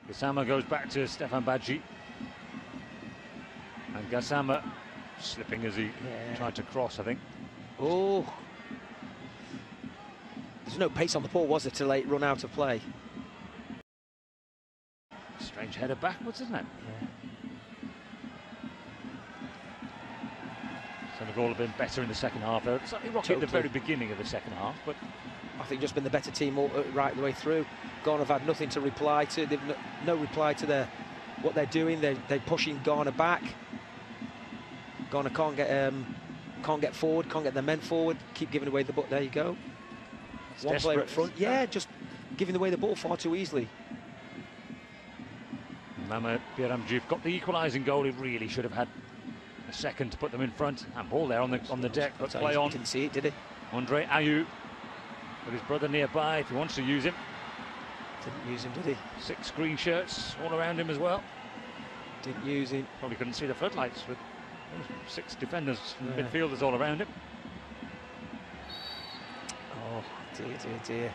Gassama goes back to Stefan Badji. And Gassama slipping as he tried to cross, I think. Oh. There's no pace on the ball, was there, to let it run out of play? Strange header backwards, isn't it? Yeah. Senegal have been better in the second half. They're slightly rocky at the very beginning of the second half, but I think just been the better team right the way through. Ghana have had nothing to reply to. They've no reply to what they're doing. They're pushing Ghana back. Ghana can't get forward, can't get their men forward. Keep giving away the ball. There you go. It's one desperate. Player up front. Yeah, just giving away the ball far too easily. Mama Biramjeev got the equalising goal. He really should have had a second to put them in front. And ball there on the deck, but play on. He didn't see it, did he? Andre Ayew with his brother nearby if he wants to use him. Didn't use him, did he? 6 green shirts all around him as well. Didn't use him. Probably couldn't see the floodlights with 6 defenders and midfielders all around him. Oh, dear, dear, dear.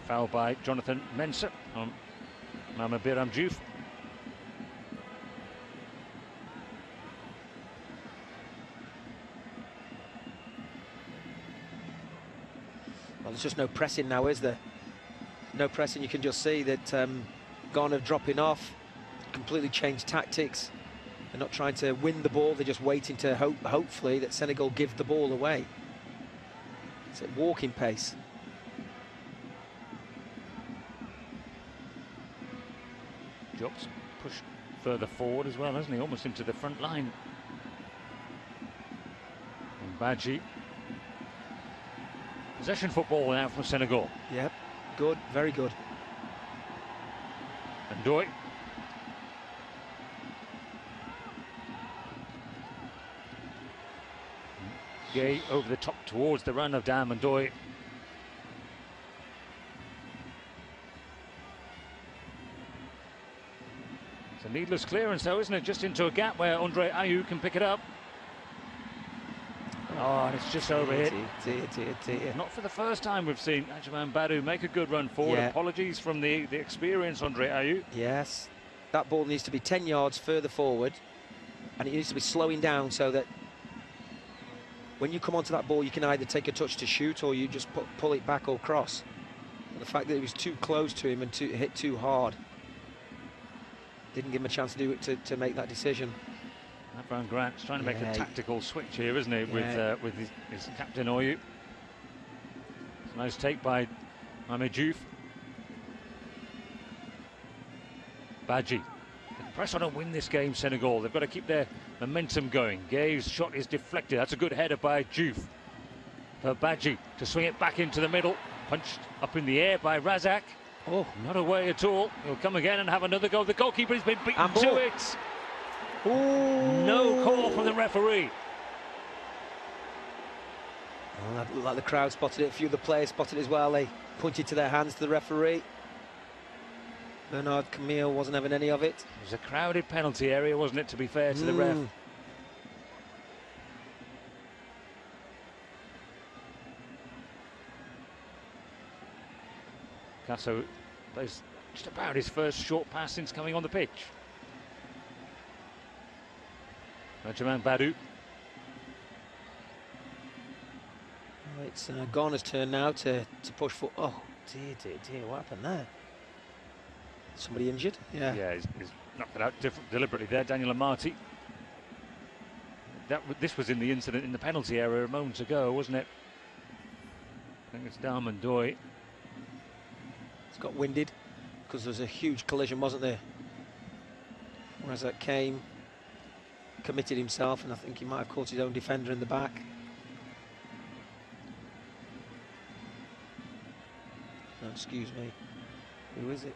Foul by Jonathan Mensah on Mama Biramjeev. Well, there's just no pressing now, is there? No pressing. You can just see that Ghana dropping off, completely changed tactics. They're not trying to win the ball, they're just waiting to hopefully that Senegal give the ball away. It's at walking pace. Jobs pushed further forward as well, hasn't he? Almost into the front line. And Badji. Possession football now from Senegal. Yep, good, very good. And Ndoye. Gay over the top towards the run of Dam and Ndoye. It's a needless clearance though, isn't it? Just into a gap where Andre Ayew can pick it up. Oh, and it's just overhit. Not for the first time we've seen Ajaman Badu make a good run forward. Yeah. Apologies from the experienced Andre Ayew. Yes, that ball needs to be 10 yards further forward, and it needs to be slowing down so that when you come onto that ball, you can either take a touch to shoot or you just pull it back or cross. And the fact that it was too close to him and hit too hard didn't give him a chance to do it to make that decision. Avram Grant's trying to make a tactical switch here, isn't he, with his captain Ayew. It's a nice take by Mamedjouf. Badji. Press on and win this game, Senegal. They've got to keep their momentum going. Gay's shot is deflected. That's a good header by Diouf. For Badji to swing it back into the middle. Punched up in the air by Razak. Oh, not away at all. He'll come again and have another go. The goalkeeper has been beaten to it. Ooh. No call from the referee. Well, like the crowd spotted it, a few of the players spotted it as well. They pointed to their hands to the referee. Bernard Camille wasn't having any of it. It was a crowded penalty area, wasn't it, to be fair to the ref? Casso plays just about his first short pass since coming on the pitch. Ajaman Badu. Well, it's Ghana's turn now to push for. Oh dear, dear, dear! What happened there? Somebody injured? Yeah. Yeah, he's knocked it out deliberately there. Daniel Amati. This was in the incident in the penalty area a moment ago, wasn't it? I think it's Dam and Ndoye. It's got winded because there was a huge collision, wasn't there? Whereas that came, committed himself, and I think he might have caught his own defender in the back. No, excuse me. Who is it?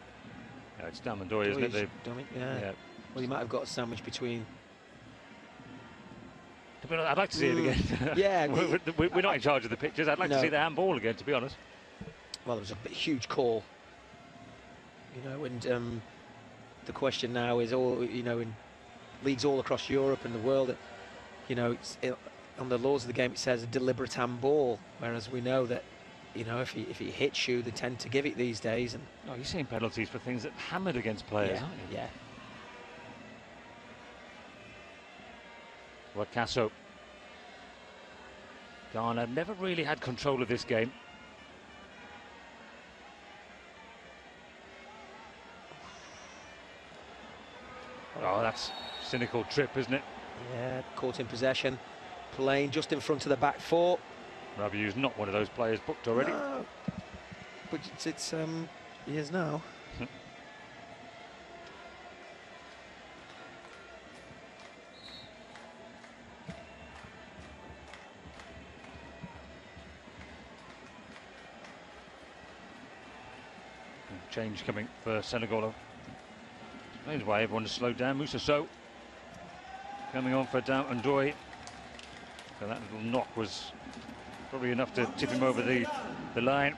Yeah, it's Dam and Ndoye, isn't it? Yeah. Well, he might have got a sandwich between. I'd like to see it again. Yeah. we're not in charge of the pictures. I'd like to see the handball again, to be honest. Well, it was a huge call. You know, and the question now is, in leagues all across Europe and the world, you know, on the laws of the game it says a deliberate handball, whereas we know that you know, if he hits you, they tend to give it these days. And oh, you're seeing penalties for things that hammered against players, aren't you? Yeah. Picasso. Ghana never really had control of this game. Oh, that's cynical trip, isn't it? Yeah, caught in possession, playing just in front of the back four. Rabiou's not one of those players booked already. No, but it's he is now. Change coming for Senegal. Explains why everyone's slowed down. Moussa Sow coming on for Down Ndoye. So that little knock was probably enough to tip him over the line.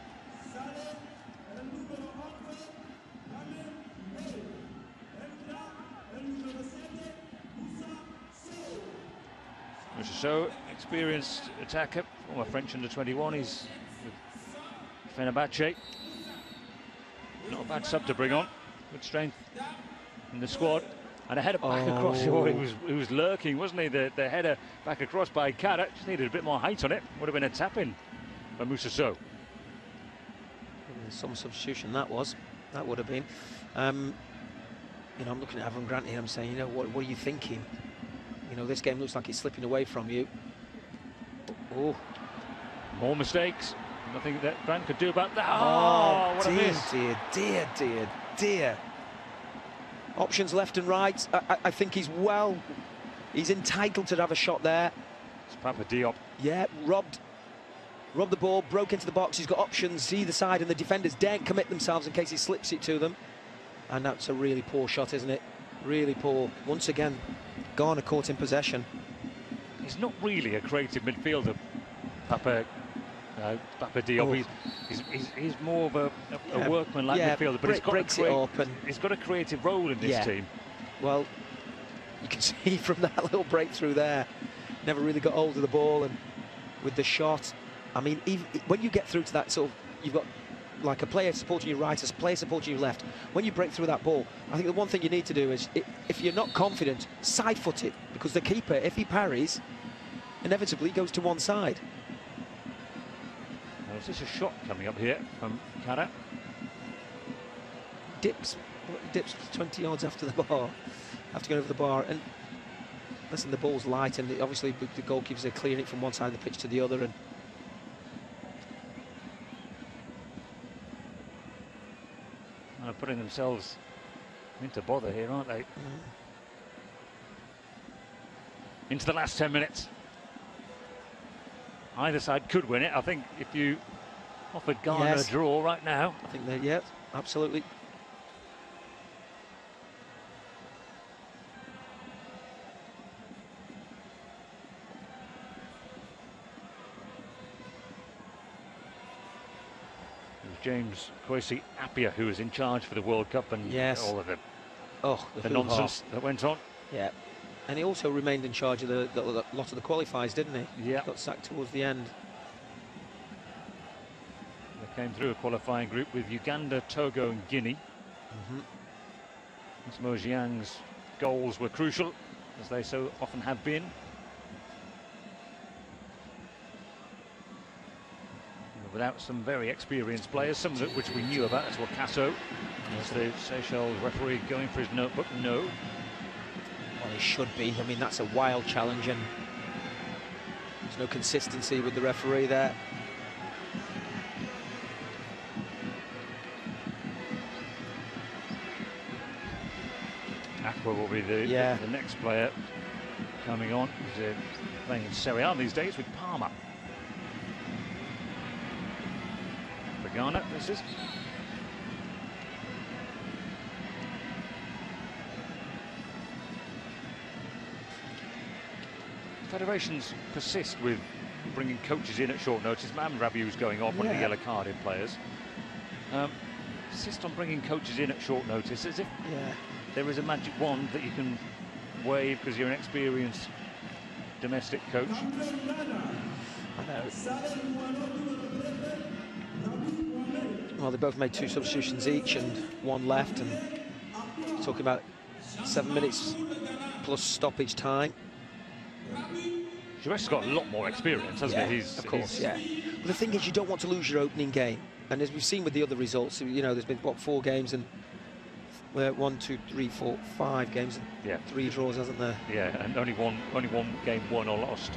Moussa Sow, experienced attacker, former French under-21. He's with Fenerbahce. Not a bad sub to bring on. Good strength in the squad. And a header back across. Oh, he was lurking, wasn't he? The header back across by Kara. Just needed a bit more height on it. Would have been a tap-in by Moussa Sow. Some substitution that was. That would have been. You know, I'm looking at Avram Grant here. I'm saying, you know, what are you thinking? You know, this game looks like it's slipping away from you. Oh, more mistakes. Nothing that Grant could do about that. Oh, what a miss. Dear. Options left and right. I think he's entitled to have a shot there. It's Papa Diop. Yeah, robbed the ball, broke into the box. He's got options either side, and the defenders daren't commit themselves in case he slips it to them. And that's a really poor shot, isn't it? Really poor. Once again, Ghana caught in possession. He's not really a creative midfielder, Papa Diop. He's more of a workman-like midfielder, but he's got a creative role in this team. Well, you can see from that little breakthrough there, never really got hold of the ball, and with the shot, I mean, even when you get through to that sort of, you've got like a player supporting you right, a player supporting you left. When you break through that ball, I think the one thing you need to do is, if you're not confident, side foot it, because the keeper, if he parries, inevitably goes to one side. Is this a shot coming up here from Kara? Dips 20 yards after the bar, after going over the bar, and listen, the ball's light, and obviously the goalkeepers are clearing it from one side of the pitch to the other, and they're putting themselves into bother here, aren't they? Into the last 10 minutes. Either side could win it. I think if you offered Ghana a draw right now. I think that, yeah, absolutely. It was James Kwesi Appiah who was in charge for the World Cup, and all of the nonsense that went on. Yeah. And he also remained in charge of the lot of the qualifiers, didn't he? Yeah. Got sacked towards the end. They came through a qualifying group with Uganda, Togo and Guinea. Mo Jiang's goals were crucial, as they so often have been. Without some very experienced players, some of it which we knew about, as well Casso. As the Seychelles referee going for his notebook, no. Well, he should be. I mean, that's a wild challenge, and there's no consistency with the referee there. Aqua will be the next player coming on. He's playing in Serie A these days with Parma. For Ghana, this is. Federations persist with bringing coaches in at short notice. Rabiou's going off, one of the yellow carded players. Persist on bringing coaches in at short notice, as if there is a magic wand that you can wave because you're an experienced domestic coach. I know. Well, they both made 2 substitutions each and 1 left, and talking about 7 minutes plus stoppage time. Giroud's got a lot more experience, hasn't he? Of course, yeah. But the thing is, you don't want to lose your opening game. And as we've seen with the other results, you know, there's been, what, 4 games and 1, 2, 3, 4, 5 games and 3 draws, hasn't there? Yeah, and only one game won or lost.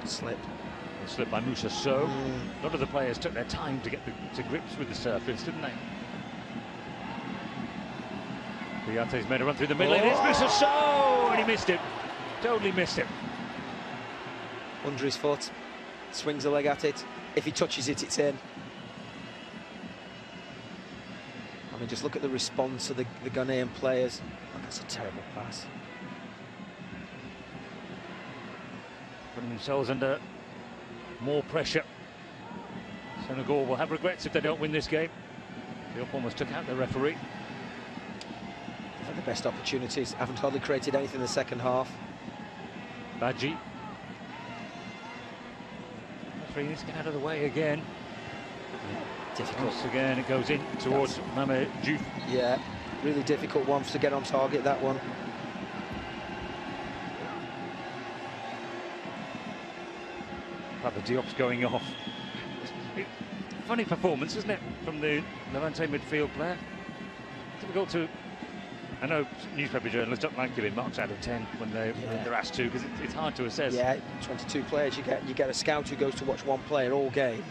Slip. A slip by Moussa Sow. A lot of the players took their time to get to grips with the surface, didn't they? Kouyate's made a run through the middle. It is Moussa Sow, and he missed it. Totally missed it. Under his foot, swings a leg at it. If he touches it, it's in. I mean, just look at the response of the Ghanaian players. Oh, that's a terrible pass. Putting themselves under more pressure. Senegal will have regrets if they don't win this game. Diop almost took out the referee. They've had the best opportunities, haven't hardly created anything in the second half. Badji. Referee needs to get out of the way again. Difficult. Once again, it goes in towards Mame Diouf. Yeah, really difficult one to get on target, that one. Papa Diop's going off. Funny performance, isn't it, from the Levante midfield player? Difficult to... I know newspaper journalists don't like giving marks out of 10 when they're asked to, because it's hard to assess. Yeah, 22 players, you get a scout who goes to watch 1 player all game.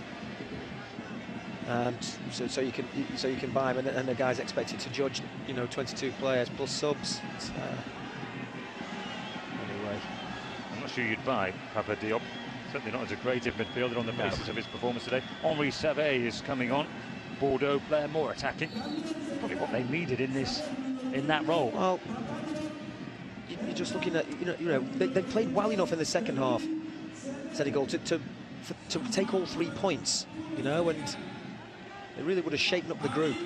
So you can buy him, and the guy's expected to judge, you know, 22 players plus subs. Anyway, I'm not sure you'd buy Papa Diop. Certainly not as a creative midfielder on the basis of his performance today. Henri Savé is coming on, Bordeaux player, more attacking. Probably what they needed in that role. Well, you're just looking at, they played well enough in the second half, Senegal, to take all 3 points, you know, and they really would have shaken up the group,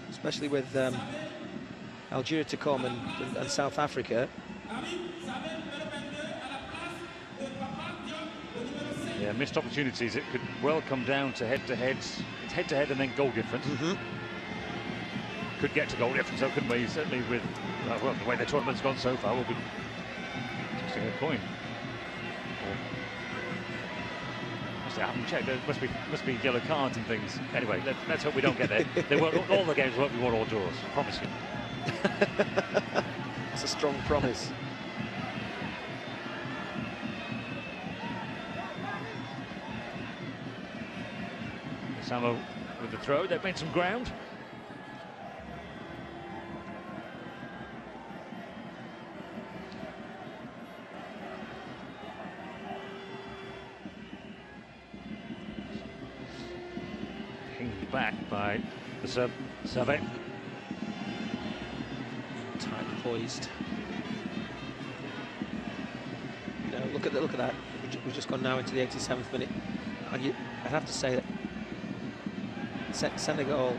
especially with Algeria to come and South Africa. Yeah, missed opportunities. It could well come down to head-to-heads. It's head-to-head and then goal difference. Could get to goal difference, though, couldn't we? Certainly with well, the way the tournament's gone so far, we'll be tossing a coin. I haven't checked. There must be yellow cards and things. Anyway, let's hope we don't get there. All the games won't be 1 all draws. I promise you. That's a strong promise. Samo with the throw. They've made some ground. Back by the sub, Savé. Tightly poised. You know, look at that. We've just gone now into the 87th minute, and I'd have to say that Senegal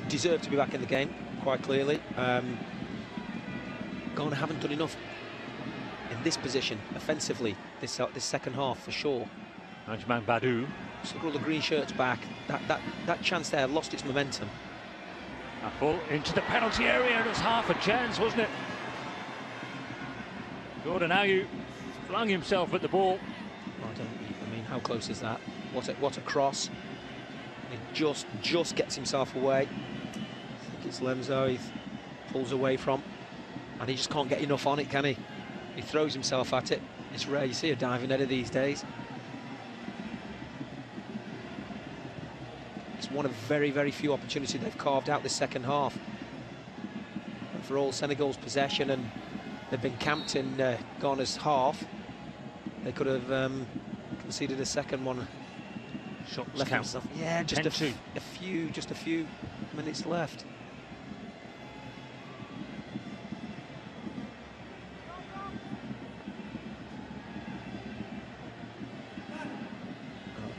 deserve to be back in the game, quite clearly. Ghana haven't done enough in this position offensively this second half for sure. Ajman Badou. Just look at all the green shirts back. That chance there lost its momentum. A ball into the penalty area. It was half a chance, wasn't it? Gordon Ayew flung himself at the ball. I mean, how close is that? What a cross! He just gets himself away. I think it's Lemzo he pulls away from, and he just can't get enough on it, can he? He throws himself at it. It's rare you see a diving header these days. It's one of very, very few opportunities they've carved out this second half. And for all Senegal's possession, and they've been camped in Ghana's half, they could have conceded a second one. Shots left count. himself. Yeah, just a few minutes left.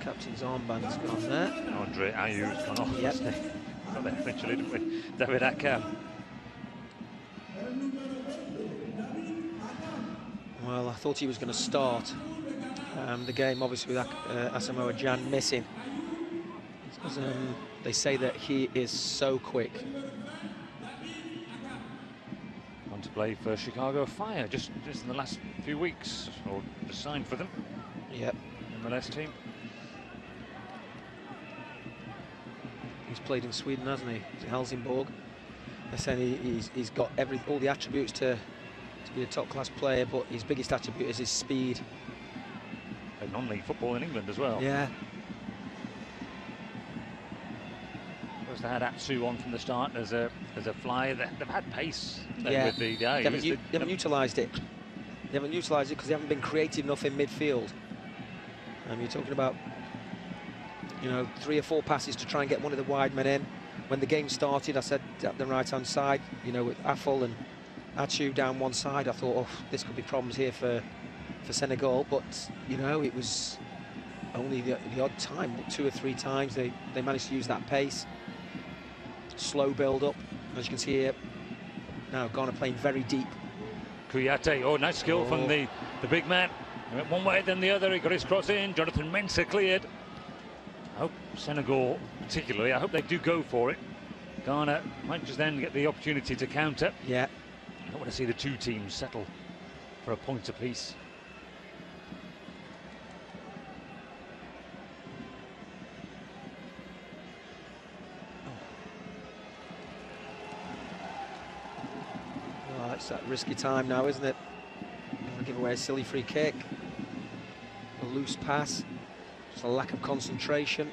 Captain's armband's gone there. Andre Ayew's gone off. Yep. Got there eventually, didn't we? David Akam. Well, I thought he was going to start the game, obviously, with Asamoah Gyan missing. They say that he is so quick. On to play for Chicago Fire just in the last few weeks, or just signed for them. Yep. MLS team. He's played in Sweden, hasn't he? Helsingborg. They're saying he's got all the attributes to be a top-class player, but his biggest attribute is his speed. Played non-league football in England as well. Yeah. They had Atsu on from the start as a flyer. They've had pace. Yeah. With the they haven't utilised it. They haven't utilised it because they haven't been creative enough in midfield. You're talking about, 3 or 4 passes to try and get one of the wide men in. When the game started, I said at the right-hand side, with Affel and Atsu down one side, I thought, oh, this could be problems here for Senegal. But, it was only the odd time, 2 or 3 times they managed to use that pace. Slow build-up, as you can see here. Now Ghana playing very deep. Kouyaté, oh, nice skill from the big man. He went one way, then the other. He got his cross in. Jonathan Mensah cleared. I hope Senegal, particularly, I hope they do go for it. Ghana might just then get the opportunity to counter. Yeah. I don't want to see the 2 teams settle for a point apiece. Oh, it's that risky time now, isn't it? Give away a silly free kick. A loose pass. Just a lack of concentration.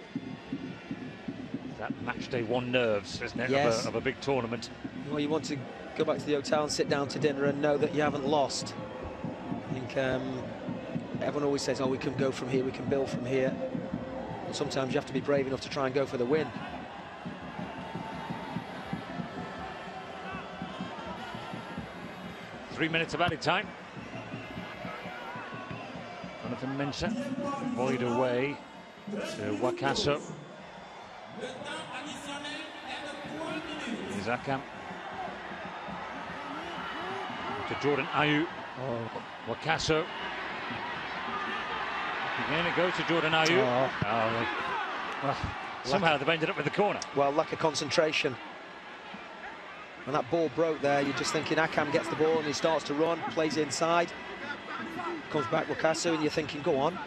That match day 1 nerves, isn't it, yes. of a big tournament? Well, you want to go back to the hotel and sit down to dinner and know that you haven't lost. I think everyone always says, oh, we can go from here, we can build from here. But sometimes you have to be brave enough to try and go for the win. Three minutes of added time. Jonathan Mensah, void away to Wakaso. Zakam to Jordan Ayew. Wakaso. Again it goes to Jordan Ayew. Well, somehow they've ended up with the corner. Well, lack of concentration. When that ball broke there, you're just thinking Akam gets the ball and he starts to run, plays inside. Comes back Wakaso and you're thinking, go on,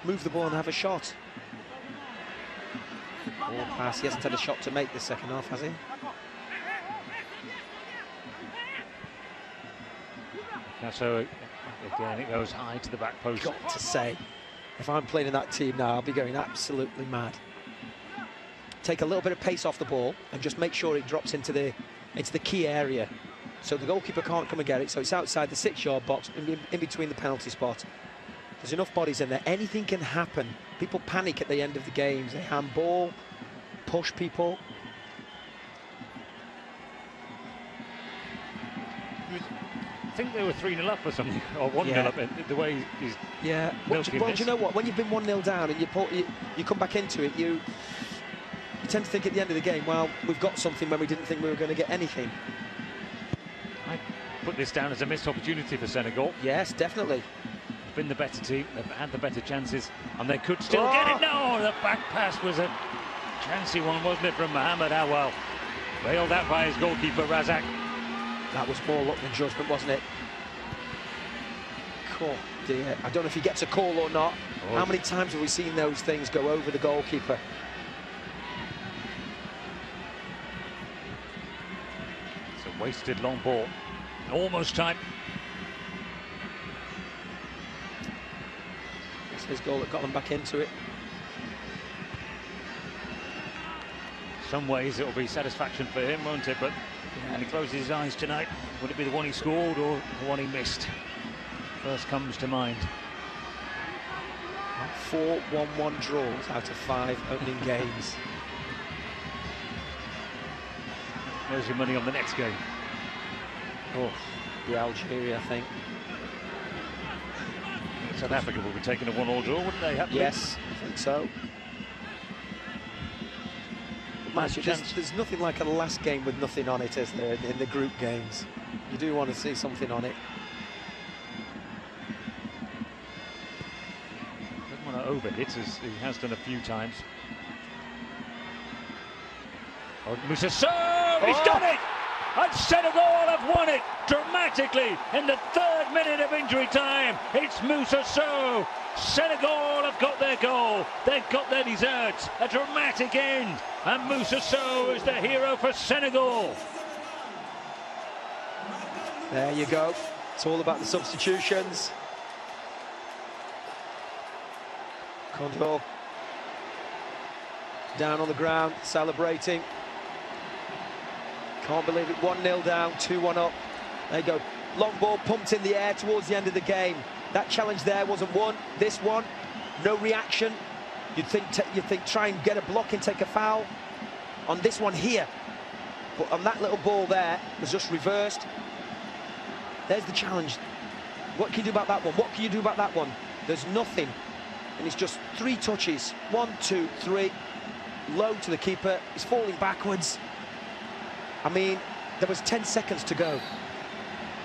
move the ball and have a shot. Ball pass, he hasn't had a shot to make the second half, has he? So again, it goes high to the back post. Got to say, if I'm playing in that team now, I'll be going absolutely mad. Take a little bit of pace off the ball and just make sure it drops into the key area, so the goalkeeper can't come and get it. So it's outside the 6-yard box, in between the penalty spot. There's enough bodies in there. Anything can happen. People panic at the end of the games. They handball, push people. I think they were 3-0 up or something, or 1-0 up. The way he's well, do you know what? When you've been 1-0 down and you come back into it, you tend to think at the end of the game, well, we've got something when we didn't think we were going to get anything. I put this down as a missed opportunity for Senegal. Yes, definitely. Been the better team, they've had the better chances, and they could still get it. No, the back pass was a chancy one, wasn't it, from Mohamed Awal? Bailed out by his goalkeeper, Razak. That was more luck than judgment, wasn't it? Oh dear, I don't know if he gets a call or not. How many times have we seen those things go over the goalkeeper? It's a wasted long ball. Almost time. It's his goal that got them back into it. Some ways it will be satisfaction for him, won't it? But when he closes his eyes tonight, would it be the one he scored or the one he missed? First comes to mind. 4 1-1 draws out of 5 opening games. There's your money on the next game. Oh, the Algeria, I think. South Africa will be taking a 1-1 draw, wouldn't they? Yes, I think so. There's nothing like a last game with nothing on it, is there, in the group games? You do want to see something on it. Doesn't want to overhit, as he has done a few times. Oh, Moussa Sow, he's done it! And Senegal have won it dramatically in the 3rd minute of injury time. It's Moussa Sow. Senegal have got their goal. They've got their desserts. A dramatic end. And Moussa Sow is the hero for Senegal. There you go. It's all about the substitutions. Condor down on the ground, celebrating. Can't believe it, 1-0 down, 2-1 up. There you go, long ball pumped in the air towards the end of the game. That challenge there wasn't won. This one, no reaction. You'd think try and get a block and take a foul. On this one here, but on that little ball there, was just reversed. There's the challenge. What can you do about that one? What can you do about that one? There's nothing. And it's just 3 touches. 1, 2, 3. Low to the keeper. He's falling backwards. I mean, there was 10 seconds to go.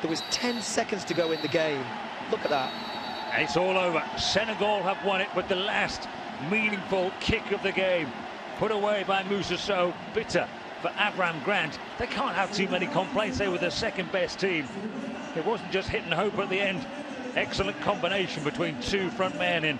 There was 10 seconds to go in the game. Look at that. It's all over. Senegal have won it with the last meaningful kick of the game. Put away by Moussa Sow. Bitter for Abraham Grant. They can't have too many complaints. They were the 2nd best team. It wasn't just hit and hope at the end. Excellent combination between 2 front men in